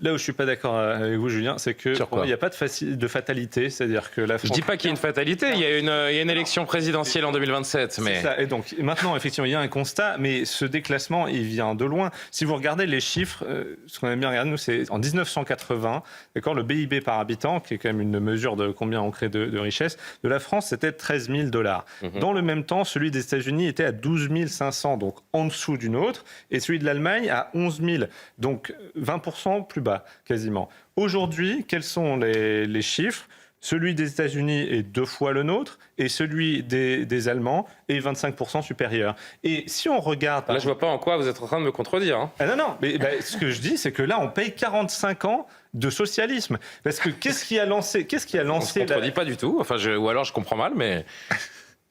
Là où je suis pas d'accord avec vous, Julien, c'est que pour moi, il n'y a pas de fatalité, c'est-à-dire que la France... Je dis pas qu'il y a une fatalité, il y a une élection présidentielle en 2027. Mais... C'est ça. Et donc maintenant, effectivement, il y a un constat, mais ce déclassement, il vient de loin. Si vous regardez les chiffres, ce qu'on aime bien regarder, nous, c'est en 1980, d'accord, le PIB par habitant, qui est quand même une mesure de combien on crée de richesse, de la France, c'était 13 000 $. Dans le même temps, celui des États-Unis était à 12 500, donc en dessous d'une autre, et celui de l'Allemagne à 11 000, donc 20% plus bas, quasiment. Aujourd'hui, quels sont les chiffres ? Celui des États-Unis est 2 fois le nôtre et celui des Allemands est 25% supérieur. Et si on regarde... Là, je vois pas en quoi vous êtes en train de me contredire. Hein. Ah non, mais ce que je dis, c'est que là, on paye 45 ans de socialisme. Parce que qu'est-ce qui a lancé... On ne se contredit pas du tout. Enfin, ou alors je comprends mal, mais...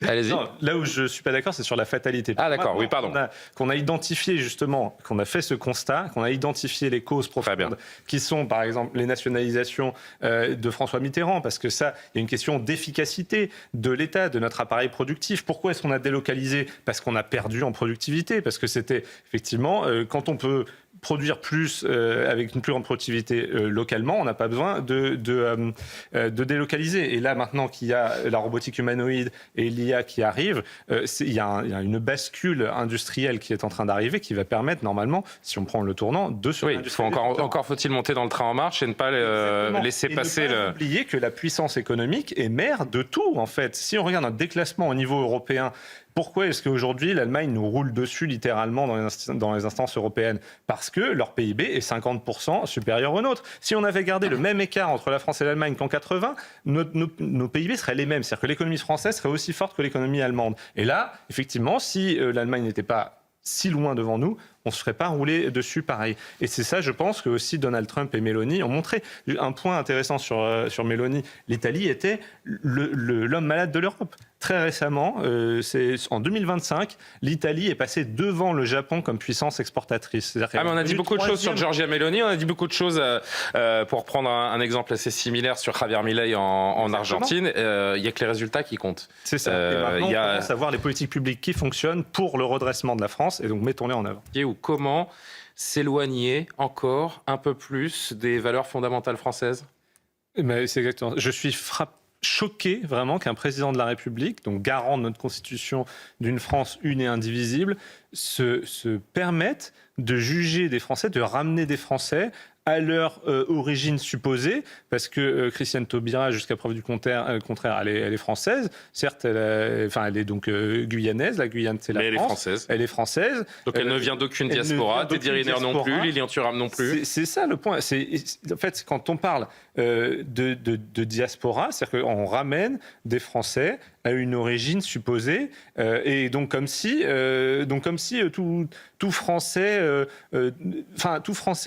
Allez-y. Non, là où je ne suis pas d'accord, c'est sur la fatalité. Ah d'accord, oui, pardon. Qu'on a identifié justement, qu'on a fait ce constat, qu'on a identifié les causes profondes, qui sont par exemple les nationalisations de François Mitterrand, parce que ça, il y a une question d'efficacité de l'État, de notre appareil productif. Pourquoi est-ce qu'on a délocalisé ? Parce qu'on a perdu en productivité, parce que c'était effectivement, quand on peut produire plus avec une plus grande productivité localement, on n'a pas besoin de délocaliser. Et là, maintenant qu'il y a la robotique humanoïde et l'IA qui arrivent, il y a une bascule industrielle qui est en train d'arriver, qui va permettre normalement, si on prend le tournant, de se réindustrialiser. Encore faut-il monter dans le train en marche et ne pas laisser passer ne pas oublier que la puissance économique est mère de tout, en fait. Si on regarde un déclassement au niveau européen, pourquoi est-ce qu'aujourd'hui l'Allemagne nous roule dessus littéralement dans les instances européennes ? Parce que leur PIB est 50% supérieur au nôtre. Si on avait gardé le même écart entre la France et l'Allemagne qu'en 80, nos PIB seraient les mêmes. C'est-à-dire que l'économie française serait aussi forte que l'économie allemande. Et là, effectivement, si l'Allemagne n'était pas si loin devant nous, on ne se ferait pas rouler dessus pareil. Et c'est ça, je pense, que aussi Donald Trump et Meloni ont montré. Un point intéressant sur Meloni, l'Italie était l'homme malade de l'Europe. Très récemment, c'est en 2025, l'Italie est passée devant le Japon comme puissance exportatrice. Mais on a dit beaucoup de choses sur Giorgia Meloni, on a dit beaucoup de choses, pour prendre un exemple assez similaire sur Javier Milei en Argentine, il n'y a que les résultats qui comptent. C'est ça. Et maintenant, on commence à voir les politiques publiques qui fonctionnent pour le redressement de la France, et donc mettons-les en œuvre. Comment s'éloigner encore un peu plus des valeurs fondamentales françaises ? Mais c'est exactement. Je suis choqué vraiment qu'un président de la République, donc garant de notre Constitution d'une France une et indivisible, se permette de juger des Français, de ramener des Français à leur origine supposée, parce que Christiane Taubira, jusqu'à preuve du contraire, elle est française. Certes, elle est donc guyanaise. La Guyane, c'est la France. Elle est française. Elle est française. Donc elle ne vient d'aucune diaspora. Teddy Riner non plus, Lilian Thuram non plus. C'est ça le point. En fait, quand on parle de diaspora, c'est-à-dire qu'on ramène des Français à une origine supposée, et donc comme si tout Français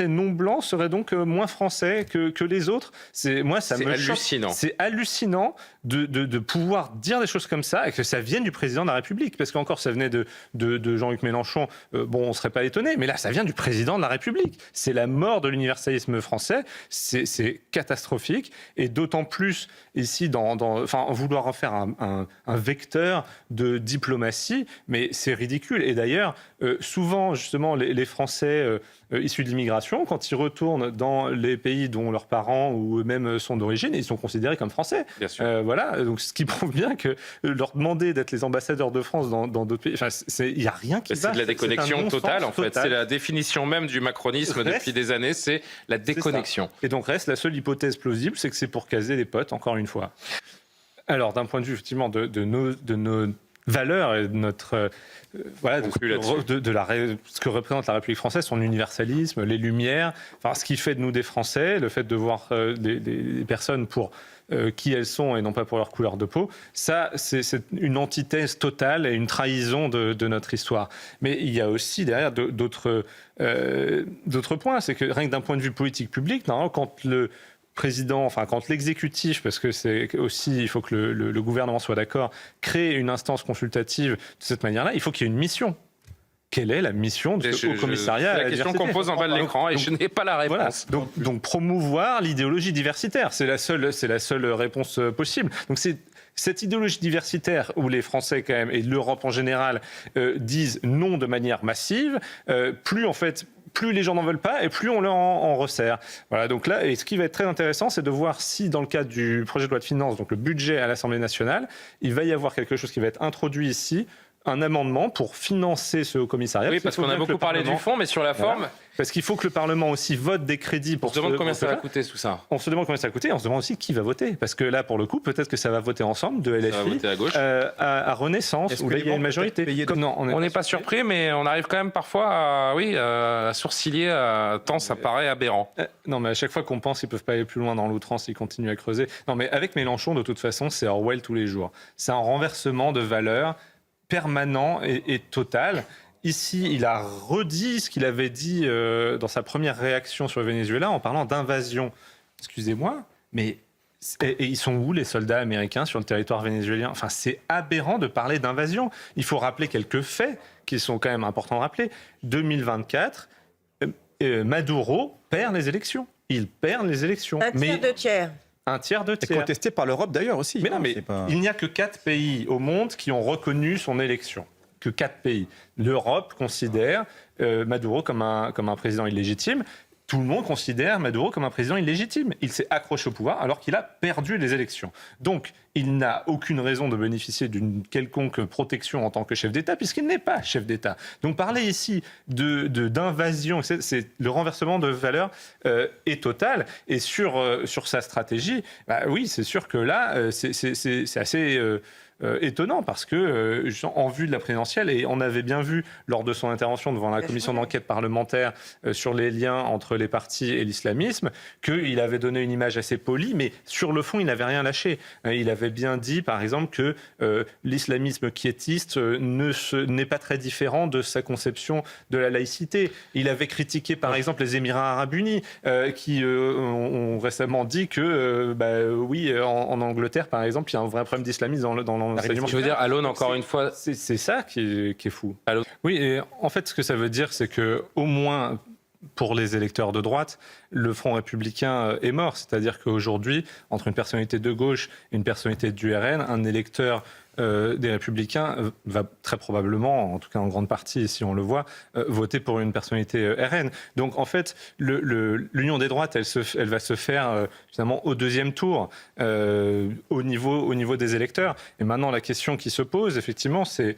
non blanc serait donc moins français que les autres. Ça me choque. C'est hallucinant de pouvoir dire des choses comme ça et que ça vienne du président de la République. Parce qu'encore, ça venait de Jean-Luc Mélenchon, on ne serait pas étonné, mais là, ça vient du président de la République. C'est la mort de l'universalisme français, c'est catastrophique, et d'autant plus ici, vouloir en faire un vecteur de diplomatie, mais c'est ridicule. Et d'ailleurs, souvent, justement, les Français issus de l'immigration, quand ils retournent dans les pays dont leurs parents ou eux-mêmes sont d'origine, ils sont considérés comme Français. Bien sûr. Voilà, donc ce qui prouve bien que leur demander d'être les ambassadeurs de France dans d'autres pays, il n'y a rien qui va. C'est de la déconnexion totale, en fait. C'est la définition même du macronisme depuis des années, c'est la déconnexion. Et donc reste la seule hypothèse plausible, c'est que c'est pour caser les potes, encore une fois. Alors, d'un point de vue, effectivement, de nos valeurs et de notre... ce que représente la République française, son universalisme, les Lumières, ce qui fait de nous des Français, le fait de voir des personnes pour qui elles sont et non pas pour leur couleur de peau, ça, c'est une antithèse totale et une trahison de notre histoire. Mais il y a aussi derrière d'autres points. C'est que rien que d'un point de vue politique public, normalement, quand le président, quand l'exécutif, parce que c'est aussi, il faut que le gouvernement soit d'accord, crée une instance consultative de cette manière-là, il faut qu'il y ait une mission. Quelle est la mission de ce haut commissariat à la question qu'on pose en bas de l'écran et je n'ai pas la réponse. Voilà. Donc promouvoir l'idéologie diversitaire, c'est la seule réponse possible. Donc c'est cette idéologie diversitaire où les Français quand même et l'Europe en général disent non de manière massive, plus en fait plus les gens n'en veulent pas et plus on leur en resserre. Voilà, donc là, et ce qui va être très intéressant, c'est de voir si dans le cadre du projet de loi de finances, donc le budget à l'Assemblée nationale, il va y avoir quelque chose qui va être introduit ici, un amendement pour financer ce haut commissariat. Oui, parce qu'on a beaucoup parlé du fond, mais sur la forme... Voilà. Parce qu'il faut que le Parlement aussi vote des crédits pour... On se demande combien ça va coûter tout ça. On se demande combien ça va coûter et on se demande aussi qui va voter. Parce que là, pour le coup, peut-être que ça va voter ensemble, de LFI à gauche. À Renaissance, où là, il y a une majorité. Non, on n'est pas surpris, mais on arrive quand même parfois à sourciller, tant ça paraît aberrant. Non, mais à chaque fois qu'on pense qu'ils ne peuvent pas aller plus loin dans l'outrance, ils continuent à creuser. Non, mais avec Mélenchon, de toute façon, c'est Orwell tous les jours. C'est un renversement de valeurs permanent et total. Ici, il a redit ce qu'il avait dit dans sa première réaction sur le Venezuela en parlant d'invasion. Excusez-moi, mais et ils sont où les soldats américains sur le territoire vénézuélien? Enfin, c'est aberrant de parler d'invasion. Il faut rappeler quelques faits qui sont quand même importants de rappeler. 2024, Maduro perd les élections. Il perd les élections. Un tiers de tiers. Contesté par l'Europe d'ailleurs aussi. Mais non, mais il n'y a que 4 pays au monde qui ont reconnu son élection. Que 4 pays. L'Europe considère Maduro comme un président illégitime. Tout le monde considère Maduro comme un président illégitime. Il s'est accroché au pouvoir alors qu'il a perdu les élections. Donc, il n'a aucune raison de bénéficier d'une quelconque protection en tant que chef d'État, puisqu'il n'est pas chef d'État. Donc, parler ici d'invasion, c'est le renversement de valeurs est total. Et sur sa stratégie, bah oui, c'est sûr que là, c'est assez... étonnant parce que en vue de la présidentielle, et on avait bien vu lors de son intervention devant la commission d'enquête parlementaire sur les liens entre les partis et l'islamisme, qu'il avait donné une image assez polie, mais sur le fond, il n'avait rien lâché. Il avait bien dit, par exemple, que l'islamisme quiétiste n'est pas très différent de sa conception de la laïcité. Il avait critiqué, par exemple, les Émirats arabes unis, qui ont récemment dit que, oui, en Angleterre, par exemple, il y a un vrai problème d'islamisme dans je veux dire, à l'aune, encore une fois... C'est ça qui est fou. Oui, et en fait, ce que ça veut dire, c'est que au moins, pour les électeurs de droite, le Front républicain est mort. C'est-à-dire qu'aujourd'hui, entre une personnalité de gauche et une personnalité du RN, un électeur des Républicains va très probablement, en tout cas en grande partie, si on le voit, voter pour une personnalité RN. Donc en fait, l'union des droites, elle va se faire finalement au deuxième tour, au niveau des électeurs. Et maintenant, la question qui se pose, effectivement, c'est...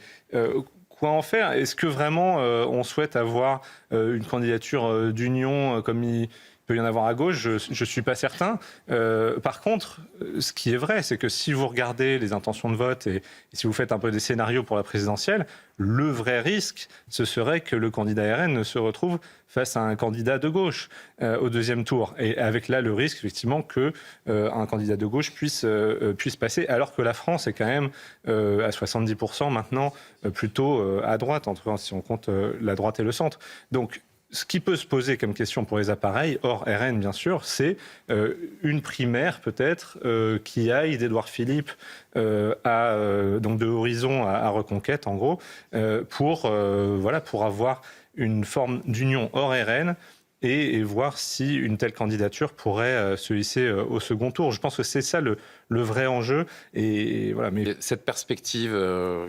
quoi en faire? Est-ce que vraiment on souhaite avoir une candidature d'union comme il peut y en avoir à gauche? Je ne suis pas certain. Par contre, ce qui est vrai, c'est que si vous regardez les intentions de vote et si vous faites un peu des scénarios pour la présidentielle, le vrai risque, ce serait que le candidat RN ne se retrouve face à un candidat de gauche au deuxième tour. Et avec là le risque, effectivement, qu'un candidat de gauche puisse passer, alors que la France est quand même à 70% maintenant plutôt à droite, en tout cas si on compte la droite et le centre. Donc, ce qui peut se poser comme question pour les appareils, hors RN bien sûr, c'est une primaire peut-être qui aille d'Édouard Philippe donc de Horizon à Reconquête en gros, pour avoir une forme d'union hors RN et voir si une telle candidature pourrait se hisser au second tour. Je pense que c'est ça le vrai enjeu. Et voilà. Mais cette perspective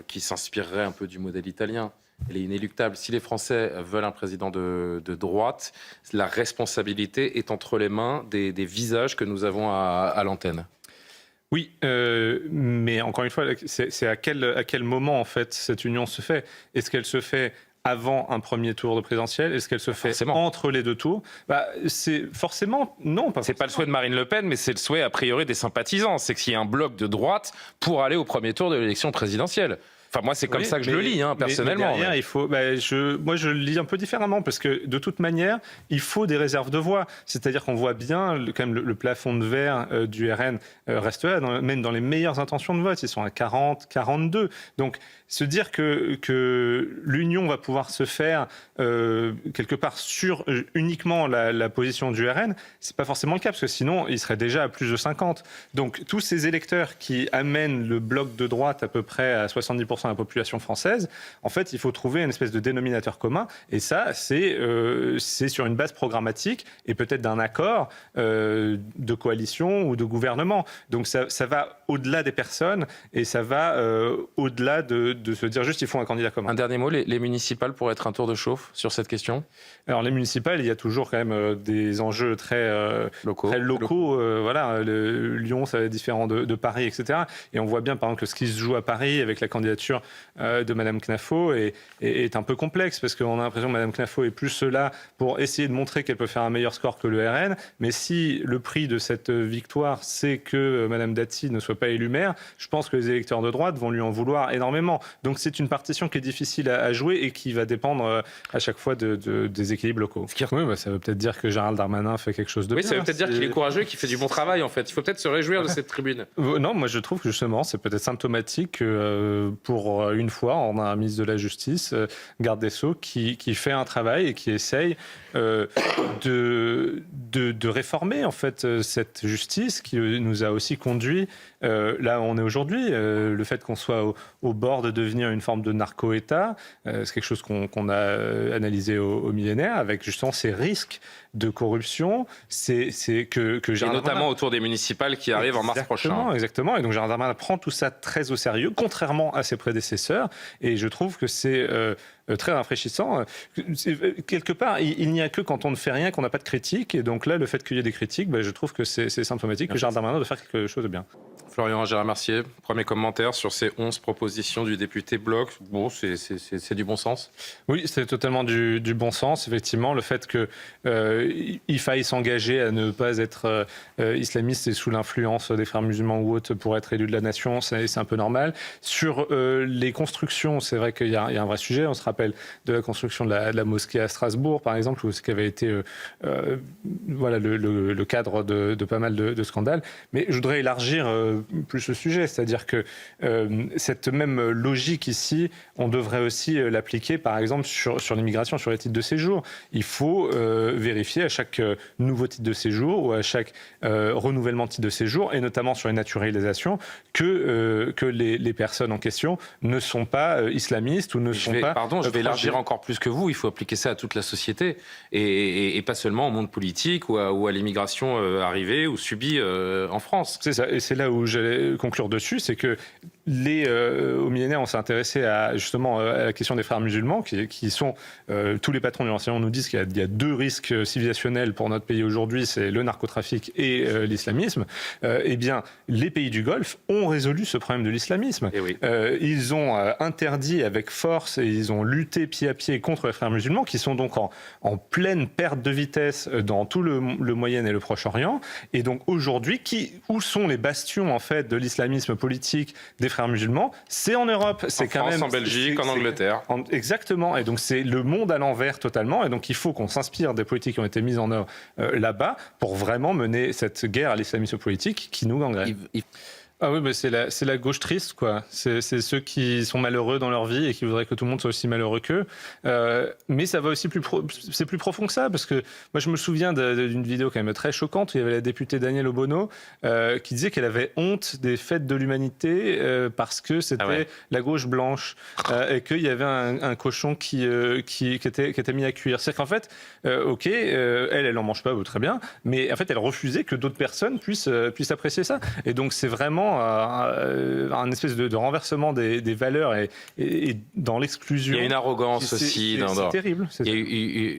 qui s'inspirerait un peu du modèle italien, elle est inéluctable. Si les Français veulent un président de droite, la responsabilité est entre les mains des visages que nous avons à l'antenne. Oui, mais encore une fois, c'est à quel moment en fait cette union se fait? Est-ce qu'elle se fait avant un premier tour de présidentielle? Est-ce qu'elle se fait entre les deux tours? C'est forcément non. C'est pas le souhait de Marine Le Pen, mais c'est le souhait a priori des sympathisants. C'est qu'il y ait un bloc de droite pour aller au premier tour de l'élection présidentielle. Enfin, moi, c'est comme ça que je le lis, personnellement. Mais derrière, il faut, moi, je le lis un peu différemment, parce que de toute manière, il faut des réserves de voix. C'est-à-dire qu'on voit bien, quand même, le plafond de verre du RN reste là, même dans les meilleures intentions de vote. Ils sont à 40, 42. Donc, se dire que l'union va pouvoir se faire quelque part sur uniquement la position du RN, c'est pas forcément le cas, parce que sinon, il serait déjà à plus de 50. Donc, tous ces électeurs qui amènent le bloc de droite à peu près à 70% de la population française. En fait, il faut trouver une espèce de dénominateur commun. Et ça, c'est sur une base programmatique et peut-être d'un accord de coalition ou de gouvernement. Donc ça va au-delà des personnes et ça va au-delà de se dire juste il faut un candidat commun. Un dernier mot, les municipales pourraient être un tour de chauffe sur cette question? Alors les municipales, il y a toujours quand même des enjeux très locaux. Voilà, Lyon, ça va être différent de Paris, etc. Et on voit bien, par exemple, que ce qui se joue à Paris avec la candidature de Madame Knafo est un peu complexe parce qu'on a l'impression que Madame Knafo est plus là pour essayer de montrer qu'elle peut faire un meilleur score que le RN. Mais si le prix de cette victoire, c'est que Madame Dati ne soit pas élue maire, je pense que les électeurs de droite vont lui en vouloir énormément. Donc c'est une partition qui est difficile à jouer et qui va dépendre à chaque fois des équilibres locaux. Oui, ça veut peut-être dire que Gérald Darmanin fait quelque chose de bien. Oui, ça veut peut-être dire qu'il est courageux et qu'il fait du bon travail, en fait. Il faut peut-être se réjouir de cette tribune. Non, moi je trouve que justement, c'est peut-être symptomatique que pour une fois, on a un ministre de la Justice, garde des Sceaux, qui fait un travail et qui essaye de réformer en fait cette justice qui nous a aussi conduit là où on est aujourd'hui. Le fait qu'on soit au bord de devenir une forme de narco-État, c'est quelque chose qu'on a analysé au millénaire avec justement ces risques de corruption. C'est que et notamment autour des municipales qui arrivent en mars prochain. Exactement. Et donc Gérald Darmanin prend tout ça très au sérieux, contrairement à ses prédécesseurs. Et je trouve que c'est très rafraîchissant. Quelque part, il n'y a que quand on ne fait rien qu'on n'a pas de critique. Et donc là, le fait qu'il y ait des critiques, je trouve que c'est symptomatique que Gérald Darmanin de faire quelque chose de bien. Florian Gérard Mercier, premier commentaire sur ces 11 propositions du député Bloc. Bon, c'est du bon sens? Oui, c'est totalement du bon sens. Effectivement, le fait qu'il faille s'engager à ne pas être islamiste et sous l'influence des frères musulmans ou autres pour être élu de la nation, c'est un peu normal. Sur les constructions, c'est vrai qu'il y a un vrai sujet. On se rappelle de la construction de la mosquée à Strasbourg, par exemple, où ce qui avait été le cadre de pas mal de scandales. Mais je voudrais élargir plus le sujet, c'est-à-dire que cette même logique ici, on devrait aussi l'appliquer par exemple sur l'immigration, sur les titres de séjour. Il faut vérifier à chaque nouveau titre de séjour ou à chaque renouvellement de titre de séjour, et notamment sur les naturalisations, que les personnes en question ne sont pas islamistes ou ne sont pas... Pardon, je vais élargir encore plus que vous, il faut appliquer ça à toute la société et pas seulement au monde politique ou à l'immigration arrivée ou subie en France. C'est ça, et c'est là où j'allais conclure dessus, c'est que au millénaire, on s'est intéressé justement à la question des frères musulmans, qui sont tous les patrons du renseignement nous disent qu'il y a deux risques civilisationnels pour notre pays aujourd'hui, c'est le narcotrafic et l'islamisme. Eh bien, les pays du Golfe ont résolu ce problème de l'islamisme. Oui. Ils ont interdit avec force et ils ont lutté pied à pied contre les frères musulmans, qui sont donc en pleine perte de vitesse dans tout le Moyen et le Proche-Orient. Et donc aujourd'hui, où sont les bastions en fait de l'islamisme politique des frères musulmans? C'est en Europe, c'est quand même en Belgique, en Angleterre. Exactement, et donc c'est le monde à l'envers totalement, et donc il faut qu'on s'inspire des politiques qui ont été mises en œuvre là-bas pour vraiment mener cette guerre à l'islamisme politique qui nous gangrène. Ah oui, c'est la gauche triste, quoi. C'est ceux qui sont malheureux dans leur vie et qui voudraient que tout le monde soit aussi malheureux qu'eux. Mais ça va aussi c'est plus profond que ça, parce que moi je me souviens d'une vidéo quand même très choquante où il y avait la députée Danielle Obono qui disait qu'elle avait honte des fêtes de l'humanité parce que c'était la gauche blanche et qu'il y avait un cochon qui était mis à cuire. C'est-à-dire qu'en fait, elle en mange pas, très bien, mais en fait elle refusait que d'autres personnes puissent apprécier ça. Et donc c'est vraiment un espèce de renversement des valeurs et dans l'exclusion. Il y a une arrogance aussi. C'est terrible.